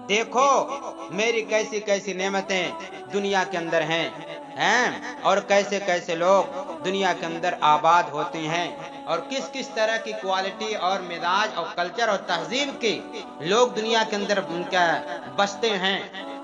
دیکھو میری کیسی کیسی نعمتیں دنیا کے اندر ہیں اور کیسے کیسے لوگ دنیا کے اندر آباد ہوتے ہیں، اور کس کس طرح کی کوالٹی اور مزاج اور کلچر اور تہذیب کے لوگ دنیا کے اندر ان کا بستے ہیں۔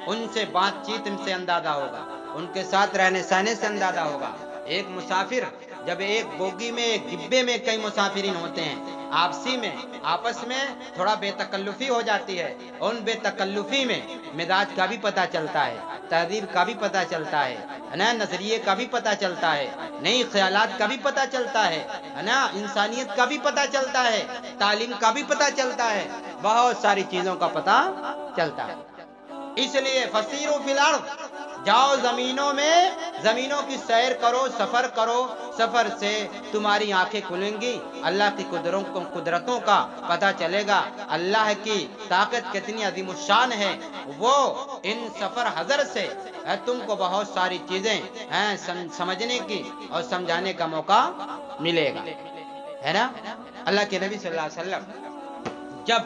ان سے بات چیت سے اندازہ ہوگا، ان کے ساتھ رہنے سہنے سے اندازہ ہوگا۔ ایک مسافر جب ایک بوگی میں ایک ڈبے میں کئی مسافرین ہوتے ہیں، آپس میں تھوڑا بے تکلفی ہو جاتی ہے، ان بے تکلفی میں مزاج کا بھی پتہ چلتا ہے، تہذیب کا بھی پتہ چلتا ہے نا، نظریے کا بھی پتہ چلتا ہے، نئی خیالات کا بھی پتہ چلتا ہے نا، انسانیت کا بھی پتہ چلتا ہے، تعلیم کا بھی پتہ چلتا ہے، بہت ساری چیزوں کا پتہ چلتا ہے۔ اس لیے فسیروا فی الارض، جاؤ زمینوں میں، زمینوں کی سیر کرو، سفر کرو، سفر سے تمہاری آنکھیں کھلیں گی، اللہ کی قدرتوں کا پتہ چلے گا، اللہ کی طاقت کتنی عظیم الشان ہے۔ وہ ان سفر حضر سے تم کو بہت ساری چیزیں سمجھنے کی اور سمجھانے کا موقع ملے گا، ہے نا۔ اللہ کے نبی صلی اللہ علیہ وسلم جب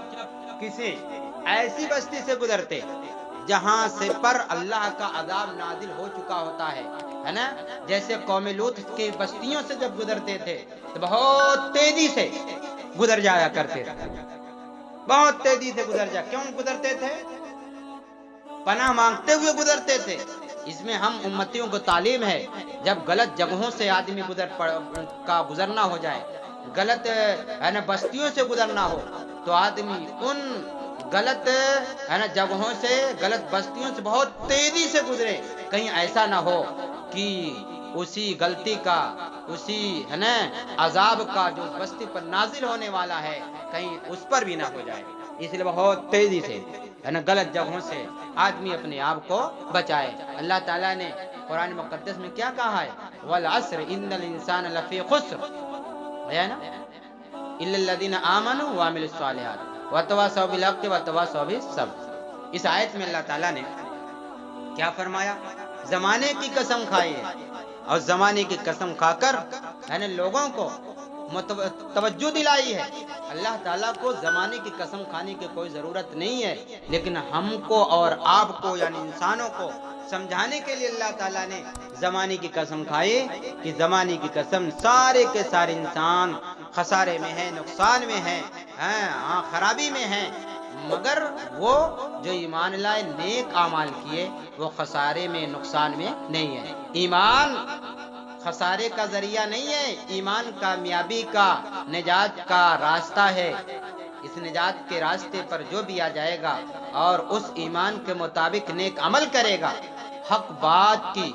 کسی ایسی بستی سے گزرتے جہاں سے پر اللہ کا عذاب نازل ہو چکا ہوتا ہے نا، جیسے قوم لوط کی بستیوں سے جب گزرتے تھے تو بہت تیزی سے گزر جایا کرتے تھے، بہت تیزی سے کیوں گزرتے تھے؟ پناہ مانگتے ہوئے گزرتے تھے۔ اس میں ہم امتیوں کو تعلیم ہے، جب غلط جگہوں سے آدمی گزرنا ہو جائے، غلط بستیوں سے گزرنا ہو تو آدمی ان غلط جگہوں سے، غلط بستیوں سے بہت تیزی سے گزرے، کہیں ایسا نہ ہو کہ اسی غلطی کا، اسی عذاب کا جو بستی پر نازل ہونے والا ہے کہیں اس پر بھی نہ ہو جائے، اس لیے بہت تیزی سے غلط جگہوں سے آدمی اپنے آپ کو بچائے۔ اللہ تعالیٰ نے قرآن مقدس میں کیا کہا ہے؟ والعصر ان الانسان لفی خسر، ہے نا، الا الذین آمنوا وعملوا الصالحات وتواصوا بالحق وتواصوا بالصبر۔ اس آیت میں اللہ تعالیٰ نے کیا فرمایا؟ زمانے کی قسم کھائی ہے، اور زمانے کی قسم کھا کر لوگوں کو توجہ دلائی ہے۔ اللہ تعالیٰ کو زمانے کی قسم کھانے کی کوئی ضرورت نہیں ہے، لیکن ہم کو اور آپ کو یعنی انسانوں کو سمجھانے کے لیے اللہ تعالیٰ نے زمانے کی قسم کھائی کہ زمانے کی قسم سارے کے سارے انسان خسارے میں ہیں، نقصان میں ہیں، خرابی میں ہیں، مگر وہ جو ایمان لائے، نیک اعمال کیے، وہ خسارے میں، نقصان میں نہیں ہے۔ ایمان خسارے کا ذریعہ نہیں ہے، ایمان کامیابی کا، نجات کا راستہ ہے۔ اس نجات کے راستے پر جو بھی آ جائے گا اور اس ایمان کے مطابق نیک عمل کرے گا، حق بات کی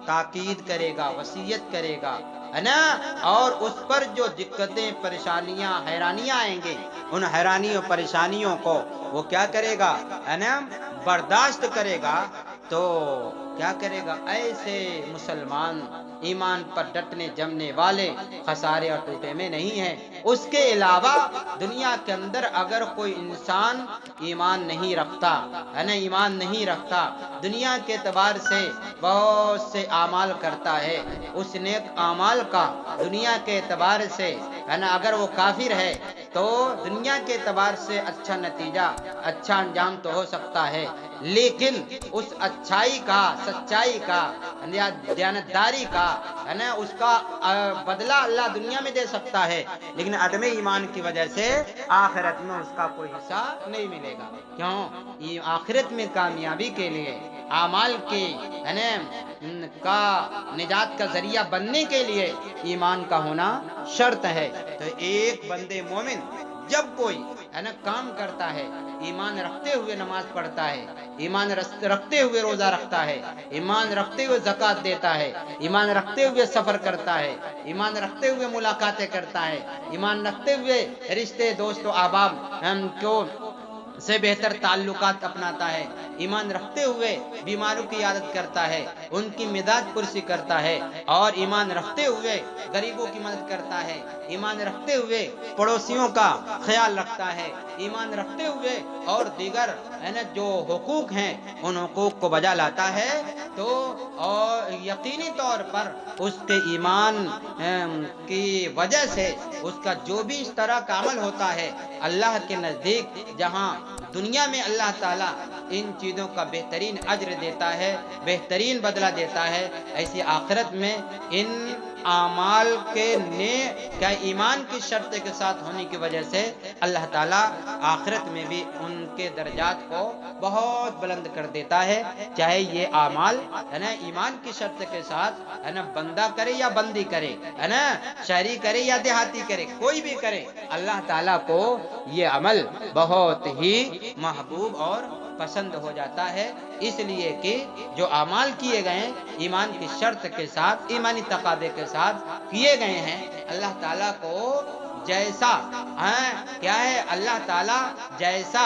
تاکید کرے گا، وصیت کرے گا، ہے نا، اور اس پر جو دقتیں، پریشانیاں، حیرانیاں آئیں گے، ان حیرانیوں پریشانیوں کو وہ کیا کرے گا، ہے نا، برداشت کرے گا، تو کیا کرے گا؟ ایسے مسلمان ایمان پر ڈٹنے جمنے والے خسارے اور ٹوٹے میں نہیں ہیں۔ اس کے علاوہ دنیا کے اندر اگر کوئی انسان ایمان نہیں رکھتا، ہے نا، ایمان نہیں رکھتا، دنیا کے اعتبار سے بہت سے اعمال کرتا ہے، اس نیک اعمال کا دنیا کے اعتبار سے، ہے نا، اگر وہ کافر ہے تو دنیا کے اعتبار سے اچھا نتیجہ، اچھا انجام تو ہو سکتا ہے، لیکن اس اچھائی کا، سچائی کا، دیانتداری کا، ہے نا، اس کا بدلہ اللہ دنیا میں دے سکتا ہے، لیکن عدم ایمان کی وجہ سے آخرت میں اس کا کوئی حصہ نہیں ملے گا۔ کیوں؟ یہ آخرت میں کامیابی کے لیے، اعمال کے کا نجات کا ذریعہ بننے کے لیے ایمان کا ہونا شرط ہے۔ تو ایک بندے مومن جب کوئی کام کرتا ہے، ایمان رکھتے ہوئے نماز پڑھتا ہے، ایمان رکھتے ہوئے روزہ رکھتا ہے، ایمان رکھتے ہوئے زکوٰۃ دیتا ہے، ایمان رکھتے ہوئے سفر کرتا ہے، ایمان رکھتے ہوئے ملاقاتیں کرتا ہے، ایمان رکھتے ہوئے رشتے، دوست و احباب سے بہتر تعلقات اپناتا ہے، ایمان رکھتے ہوئے بیماروں کی عیادت کرتا ہے، ان کی مداد پرسی کرتا ہے، اور ایمان رکھتے ہوئے غریبوں کی مدد کرتا ہے، ایمان رکھتے ہوئے پڑوسیوں کا خیال رکھتا ہے، ایمان رکھتے ہوئے اور دیگر جو حقوق ہیں ان حقوق کو بجا لاتا ہے، تو اور یقینی طور پر اس کے ایمان کی وجہ سے اس کا جو بھی اس طرح کا عمل ہوتا ہے، اللہ کے نزدیک جہاں دنیا میں اللہ تعالیٰ ان چیزوں کا بہترین اجر دیتا ہے، بہترین بدلہ دیتا ہے، ایسی آخرت میں ان اعمال کے کیا ایمان کی شرط کے ساتھ ہونے کی وجہ سے اللہ تعالیٰ آخرت میں بھی ان کے درجات کو بہت بلند کر دیتا ہے، چاہے یہ اعمال ہے نا ایمان کی شرط کے ساتھ ہے نا بندہ کرے یا بندی کرے، ہے نا شہری کرے یا دیہاتی کرے، کوئی بھی کرے، اللہ تعالیٰ کو یہ عمل بہت ہی محبوب اور پسند ہو جاتا ہے، اس لیے کہ جو اعمال کیے گئے ایمان کی شرط کے ساتھ، ایمانی تقاضے کے ساتھ کیے گئے ہیں، اللہ تعالیٰ کو جیسا کیا ہے، اللہ تعالیٰ جیسا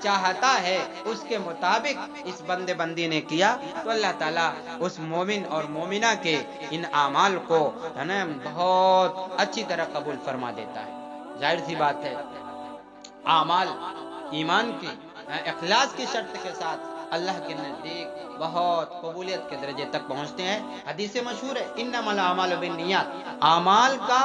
چاہتا ہے اس کے مطابق اس بندے بندی نے کیا تو اللہ تعالیٰ اس مومن اور مومنہ کے ان اعمال کو ہے نا بہت اچھی طرح قبول فرما دیتا ہے۔ ظاہر سی بات ہے اعمال ایمان کی اخلاص کی شرط کے ساتھ اللہ کے نزدیک بہت قبولیت کے درجے تک پہنچتے ہیں۔ حدیث مشہور ہے انما الاعمال بالنیات، اعمال کا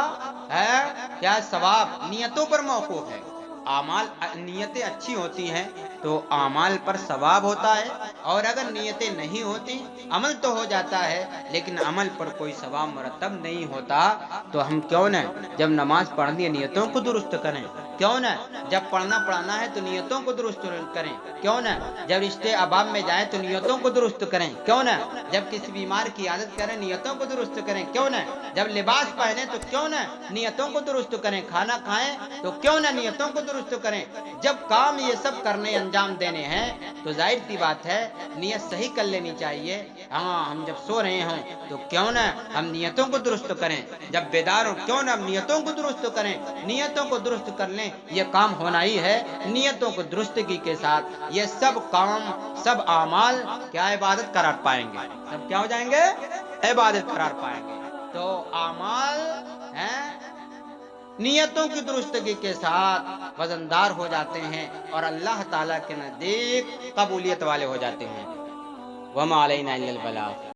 ہے کیا ثواب نیتوں پر موقوف ہے، اعمال نیتیں اچھی ہوتی ہیں تو اعمال پر ثواب ہوتا ہے، اور اگر نیتیں نہیں ہوتی عمل تو ہو جاتا ہے لیکن عمل پر کوئی ثواب مرتب نہیں ہوتا، تو ہم کیوں نہ جب نماز پڑھنی ہے نیتوں کو درست کریں، کیوں نہ جب پڑھنا ہے تو نیتوں کو درست کریں، کیوں نہ جب رشتے احباب میں جائیں تو نیتوں کو درست کریں، کیوں نہ جب کسی بیمار کی عادت کریں نیتوں کو درست کریں، کیوں نہ جب لباس پہنیں تو کیوں نہ نیتوں کو درست کریں، کھانا کھائیں تو کیوں نہ نیتوں کو درست کریں، جب کام یہ سب کرنے انجام دینے ہیں تو ظاہر سی بات ہے نیت صحیح کر لینی چاہیے۔ ہاں ہم جب سو رہے ہوں تو کیوں نہ ہم نیتوں کو درست کریں، جب بیدار ہوں کیوں نہ ہم نیتوں کو درست کریں، نیتوں کو درست کر لیں، یہ کام ہونا ہی ہے نیتوں کو درستگی کے ساتھ، یہ سب کام سب اعمال کیا عبادت قرار پائیں گے، سب کیا ہو جائیں گے عبادت قرار پائیں گے۔ تو اعمال نیتوں کی درستگی کے ساتھ وزندار ہو جاتے ہیں اور اللہ تعالیٰ کے نزدیک قبولیت والے ہو جاتے ہیں۔ وما علینا الا البلاغ۔